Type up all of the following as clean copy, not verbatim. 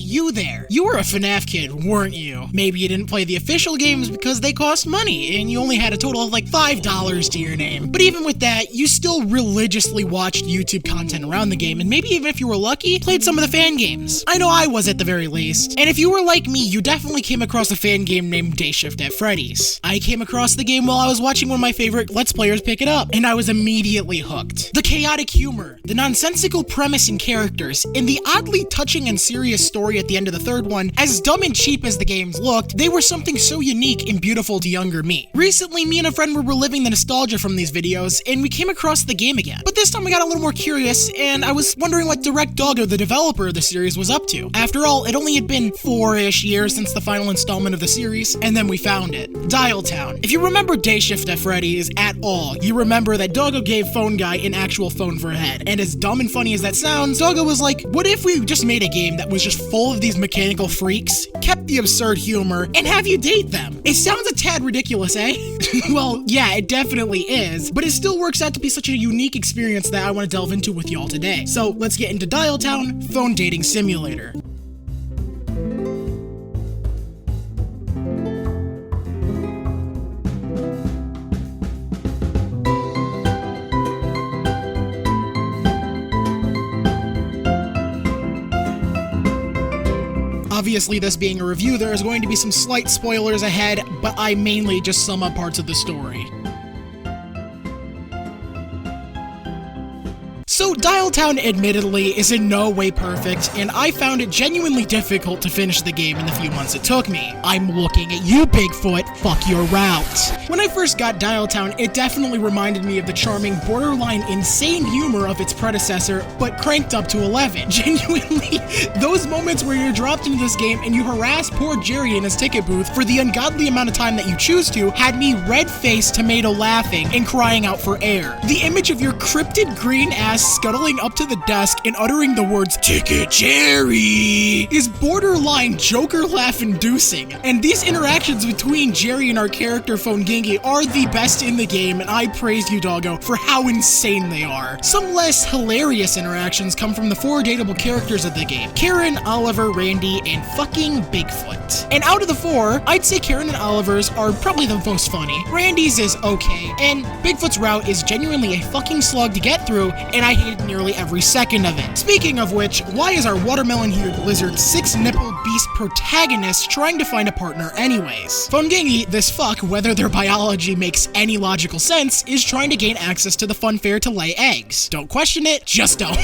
you there. You were a FNAF kid, weren't you? Maybe you didn't play the official games because they cost money, and you only had a total of like $5 to your name. But even with that, you still religiously watched YouTube content around the game, and maybe even if you were lucky, played some of the fan games. I know I was at the very least. And if you were like me, you definitely came across a fan game named Dayshift At Freddies. I came across the game while I was watching one of my favorite Let's Players pick it up, and I was immediately hooked. The chaotic humor, the nonsensical premise and characters, and the oddly touching and serious story at the end of the third one, as dumb and cheap as the games looked, they were something so unique and beautiful to younger me. Recently, me and a friend were reliving the nostalgia from these videos, and we came across the game again. But this time we got a little more curious, and I was wondering what Direct Doggo, the developer of the series, was up to. After all, it only had been 4-ish years since the final installment of the series, and then we found it. Dialtown. If you remember Dayshift At Freddies at all, you remember that Doggo gave Phone Guy an actual phone for a head. And as dumb and funny as that sounds, Doggo was like, what if we just made a game that was just full of these mechanical freaks, kept the absurd humor, and have you date them? It sounds a tad ridiculous, eh? Well, yeah, it definitely is, but it still works out to be such a unique experience that I want to delve into with y'all today. So let's get into Dialtown, Phone Dating Simulator. Obviously, this being a review, there is going to be some slight spoilers ahead, but I mainly just sum up parts of the story. So Dialtown admittedly is in no way perfect, and I found it genuinely difficult to finish the game in the few months it took me. I'm looking at you, Bigfoot, fuck your route. When I first got Dialtown, it definitely reminded me of the charming, borderline insane humor of its predecessor, but cranked up to 11. Genuinely, those moments where you're dropped into this game and you harass poor Jerry in his ticket booth for the ungodly amount of time that you choose to had me red-faced tomato laughing and crying out for air. The image of your cryptid green ass scuttling up to the desk and uttering the words, "Ticket Jerry," is borderline Joker laugh-inducing. And these interactions between Jerry and our character Phone Gengi are the best in the game, and I praise you, Doggo, for how insane they are. Some less hilarious interactions come from the 4 dateable characters of the game: Karen, Oliver, Randy, and fucking Bigfoot. And out of the 4, I'd say Karen and Oliver's are probably the most funny. Randy's is okay, and Bigfoot's route is genuinely a fucking slug to get through, and I hated nearly every second of it. Speaking of which, why is our watermelon-hued lizard 6-nipple beast protagonist trying to find a partner anyways? Phone Gengi, this fuck, whether their biology makes any logical sense, is trying to gain access to the fun fair to lay eggs. Don't question it, just don't.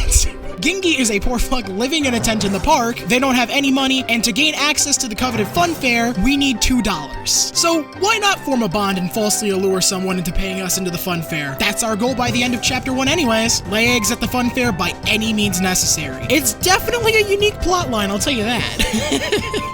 Gengi is a poor fuck living in a tent in the park, they don't have any money, and to gain access to the coveted fun fair, we need $2. So why not form a bond and falsely allure someone into paying us into the fun fair? That's our goal by the end of chapter 1 anyways. Lay eggs at the fun fair by any means necessary. It's definitely a unique plotline, I'll tell you that.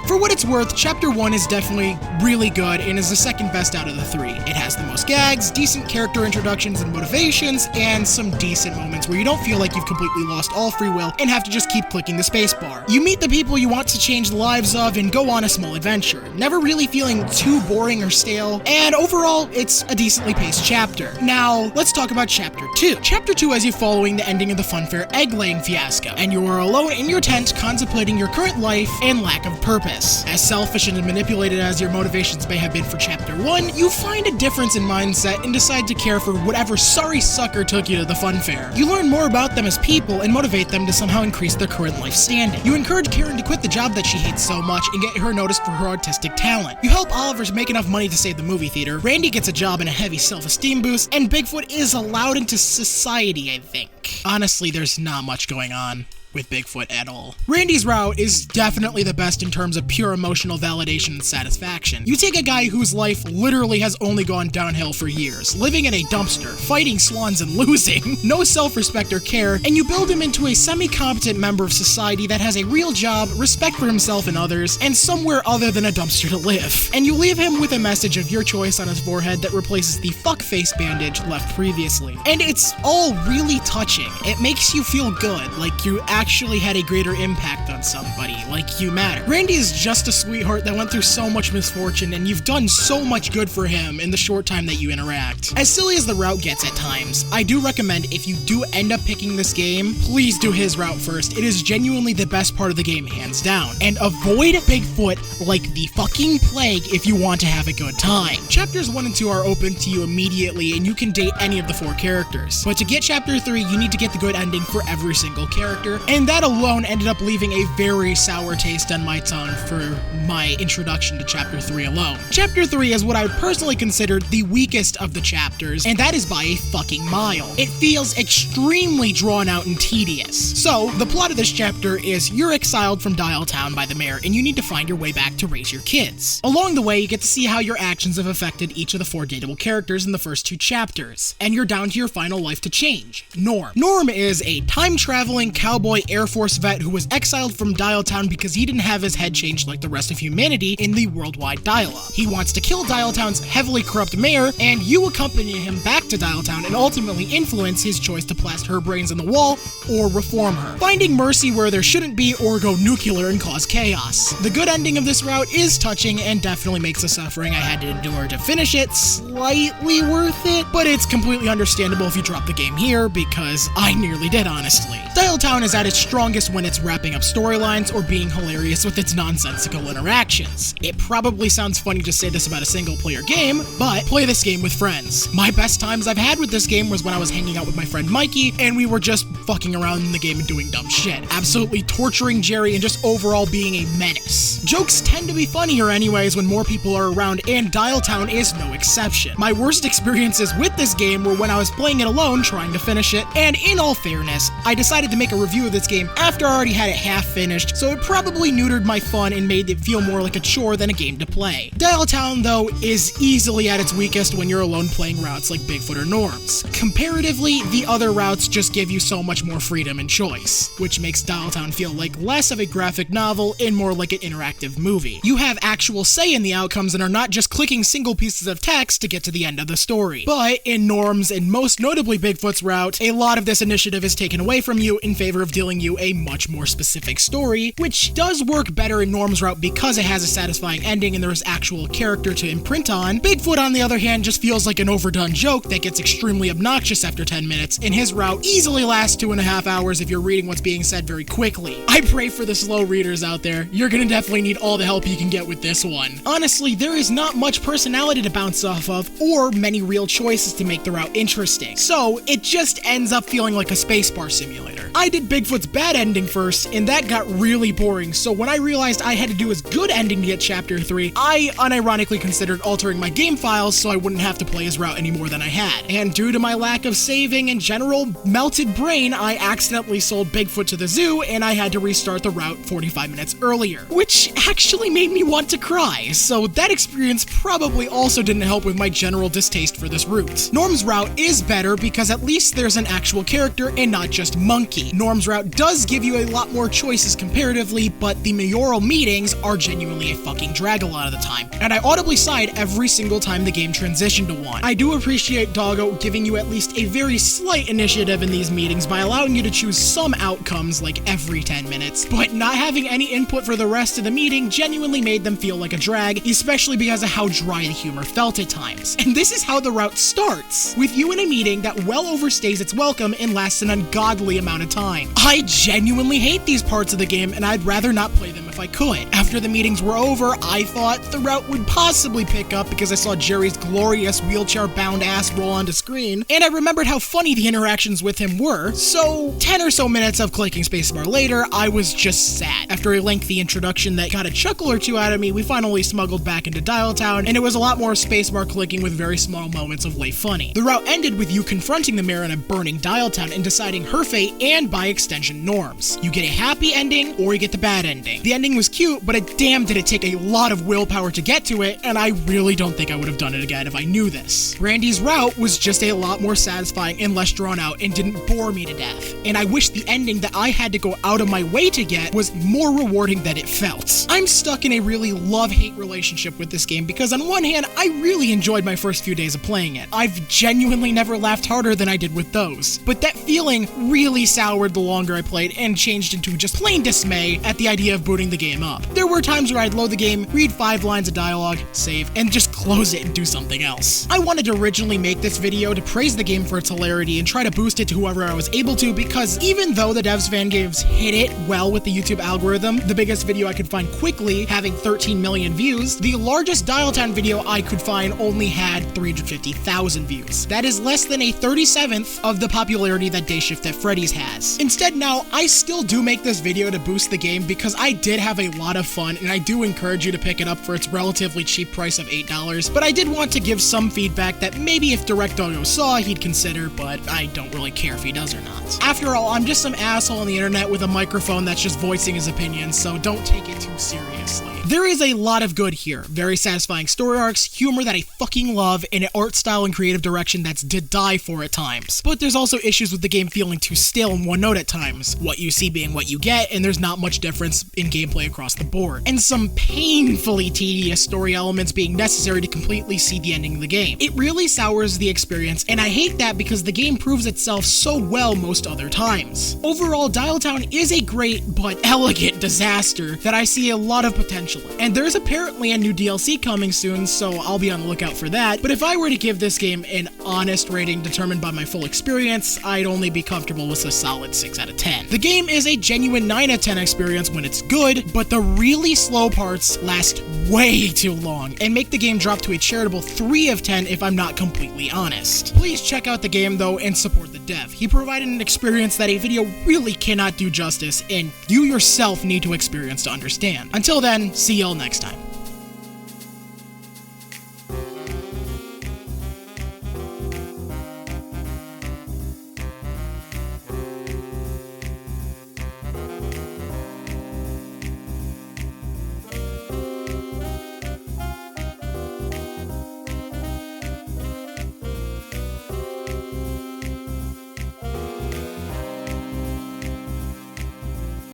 For what it's worth, chapter 1 is definitely really good and is the second best out of the 3. It has the most gags, decent character introductions and motivations, and some decent moments where you don't feel like you've completely lost all free will and have to just keep clicking the spacebar. You meet the people you want to change the lives of and go on a small adventure, never really feeling too boring or stale, and overall, it's a decently paced chapter. Now, let's talk about chapter 2. Chapter 2 has you following the ending of the funfair egg-laying fiasco, and you are alone in your tent contemplating your current life and lack of purpose. As selfish and manipulated as your motivations may have been for chapter 1, you find a difference in mindset and decide to care for whatever sorry sucker took you to the funfair. You learn more about them as people and motivate them to somehow increase their current life standing. You encourage Karen to quit the job that she hates so much and get her noticed for her artistic talent. You help Oliver make enough money to save the movie theater, Randy gets a job and a heavy self-esteem boost, and Bigfoot is allowed into society, I think. Honestly, there's not much going on with Bigfoot at all. Randy's route is definitely the best in terms of pure emotional validation and satisfaction. You take a guy whose life literally has only gone downhill for years, living in a dumpster, fighting swans and losing, no self-respect or care, and you build him into a semi-competent member of society that has a real job, respect for himself and others, and somewhere other than a dumpster to live. And you leave him with a message of your choice on his forehead that replaces the fuck face bandage left previously. And it's all really touching. It makes you feel good, like you actually had a greater impact on somebody, like you matter. Randy is just a sweetheart that went through so much misfortune, and you've done so much good for him in the short time that you interact. As silly as the route gets at times, I do recommend if you do end up picking this game, please do his route first. It is genuinely the best part of the game, hands down. And avoid Bigfoot like the fucking plague if you want to have a good time. Chapters 1 and 2 are open to you immediately, and you can date any of the 4 characters. But to get Chapter 3, you need to get the good ending for every single character, and that alone ended up leaving a very sour taste on my tongue for my introduction to Chapter 3 alone. Chapter 3 is what I would personally consider the weakest of the chapters, and that is by a fucking mile. It feels extremely drawn out and tedious. So, the plot of this chapter is you're exiled from Dialtown by the mayor, and you need to find your way back to raise your kids. Along the way, you get to see how your actions have affected each of the 4 dateable characters in the first 2 chapters, and you're down to your final life to change, Norm. Norm is a time-traveling cowboy Air Force vet who was exiled from Dialtown because he didn't have his head changed like the rest of humanity in the worldwide dial-up. He wants to kill Dialtown's heavily corrupt mayor, and you accompany him back to Dialtown and ultimately influence his choice to plaster her brains on the wall or reform her, finding mercy where there shouldn't be or go nuclear and cause chaos. The good ending of this route is touching and definitely makes the suffering I had to endure to finish it slightly worth it, but it's completely understandable if you drop the game here, because I nearly did, honestly. Dialtown is at its strongest when it's wrapping up storylines or being hilarious with its nonsensical interactions. It probably sounds funny to say this about a single-player game, but play this game with friends. My best times I've had with this game was when I was hanging out with my friend Mikey, and we were just fucking around in the game and doing dumb shit, absolutely torturing Jerry and just overall being a menace. Jokes tend to be funnier anyways when more people are around, and Dialtown is no exception. My worst experiences with this game were when I was playing it alone trying to finish it, and in all fairness, I decided to make a review of this game after I already had it half finished, so it probably neutered my fun and made it feel more like a chore than a game to play. Dialtown, though, is easily at its weakest when you're alone playing routes like Bigfoot or Norms. Comparatively, the other routes just give you so much more freedom and choice, which makes Dialtown feel like less of a graphic novel and more like an interactive movie. You have actual say in the outcomes and are not just clicking single pieces of text to get to the end of the story. But in Norms, and most notably Bigfoot's route, a lot of this initiative is taken away from you in favor of dealing you a much more specific story, which does work better in Norm's route because it has a satisfying ending and there's actual character to imprint on. Bigfoot, on the other hand, just feels like an overdone joke that gets extremely obnoxious after 10 minutes, and his route easily lasts 2.5 hours if you're reading what's being said very quickly. I pray for the slow readers out there. You're gonna definitely need all the help you can get with this one. Honestly, there is not much personality to bounce off of, or many real choices to make the route interesting, so it just ends up feeling like a spacebar simulator. I did Bigfoot's bad ending first, and that got really boring, so when I realized I had to do his good ending to get Chapter 3, I unironically considered altering my game files so I wouldn't have to play his route any more than I had. And due to my lack of saving and general melted brain, I accidentally sold Bigfoot to the zoo, and I had to restart the route 45 minutes earlier, which actually made me want to cry, so that experience probably also didn't help with my general distaste for this route. Norm's route is better because at least there's an actual character and not just monkey. Norm's route does give you a lot more choices comparatively, but the mayoral meetings are genuinely a fucking drag a lot of the time, and I audibly sighed every single time the game transitioned to one. I do appreciate Doggo giving you at least a very slight initiative in these meetings by allowing you to choose some outcomes like every 10 minutes, but not having any input for the rest of the meeting genuinely made them feel like a drag, especially because of how dry the humor felt at times. And this is how the route starts, with you in a meeting that well overstays its welcome and lasts an ungodly amount of time. I genuinely hate these parts of the game, and I'd rather not play them if I could. After the meetings were over, I thought the route would possibly pick up because I saw Jerry's glorious wheelchair-bound ass roll onto screen, and I remembered how funny the interactions with him were, so 10 or so minutes of clicking spacebar later, I was just sad. After a lengthy introduction that got a chuckle or two out of me, we finally smuggled back into Dialtown, and it was a lot more spacebar clicking with very small moments of late funny. The route ended with you confronting the mayor in a burning Dialtown and deciding her fate and, by extension, Norm's. You get a happy ending, or you get the bad ending. The ending ending was cute, but damn did it take a lot of willpower to get to it, and I really don't think I would have done it again if I knew this. Brandy's route was just a lot more satisfying and less drawn out and didn't bore me to death, and I wish the ending that I had to go out of my way to get was more rewarding than it felt. I'm stuck in a really love-hate relationship with this game because on one hand, I really enjoyed my first few days of playing it. I've genuinely never laughed harder than I did with those, but that feeling really soured the longer I played and changed into just plain dismay at the idea of booting the game up. There were times where I'd load the game, read 5 lines of dialogue, save, and just close it and do something else. I wanted to originally make this video to praise the game for its hilarity and try to boost it to whoever I was able to, because even though the devs fan games hit it well with the YouTube algorithm, the biggest video I could find quickly having 13 million views, the largest Dialtown video I could find only had 350,000 views. That is less than a 37th of the popularity that Dayshift At Freddies has. Instead, now, I still do make this video to boost the game because I did have a lot of fun, and I do encourage you to pick it up for its relatively cheap price of $8, but I did want to give some feedback that maybe if Direct Doggo saw, he'd consider, but I don't really care if he does or not. After all, I'm just some asshole on the internet with a microphone that's just voicing his opinions, so don't take it too seriously. There is a lot of good here. Very satisfying story arcs, humor that I fucking love, and an art style and creative direction that's to die for at times. But there's also issues with the game feeling too stale and one note at times, what you see being what you get, and there's not much difference in gameplay across the board. And some painfully tedious story elements being necessary to completely see the ending of the game. It really sours the experience, and I hate that because the game proves itself so well most other times. Overall, Dialtown is a great but elegant disaster that I see a lot of potential in. And there's apparently a new DLC coming soon, so I'll be on the lookout for that. But if I were to give this game an honest rating determined by my full experience, I'd only be comfortable with a solid 6 out of 10. The game is a genuine 9 out of 10 experience when it's good, but the really slow parts last way too long and make the game drop to a charitable 3 of 10 if I'm not completely honest. Please check out the game though and support the dev. He provided an experience that a video really cannot do justice, and you yourself need to experience to understand. Until then, see y'all next time.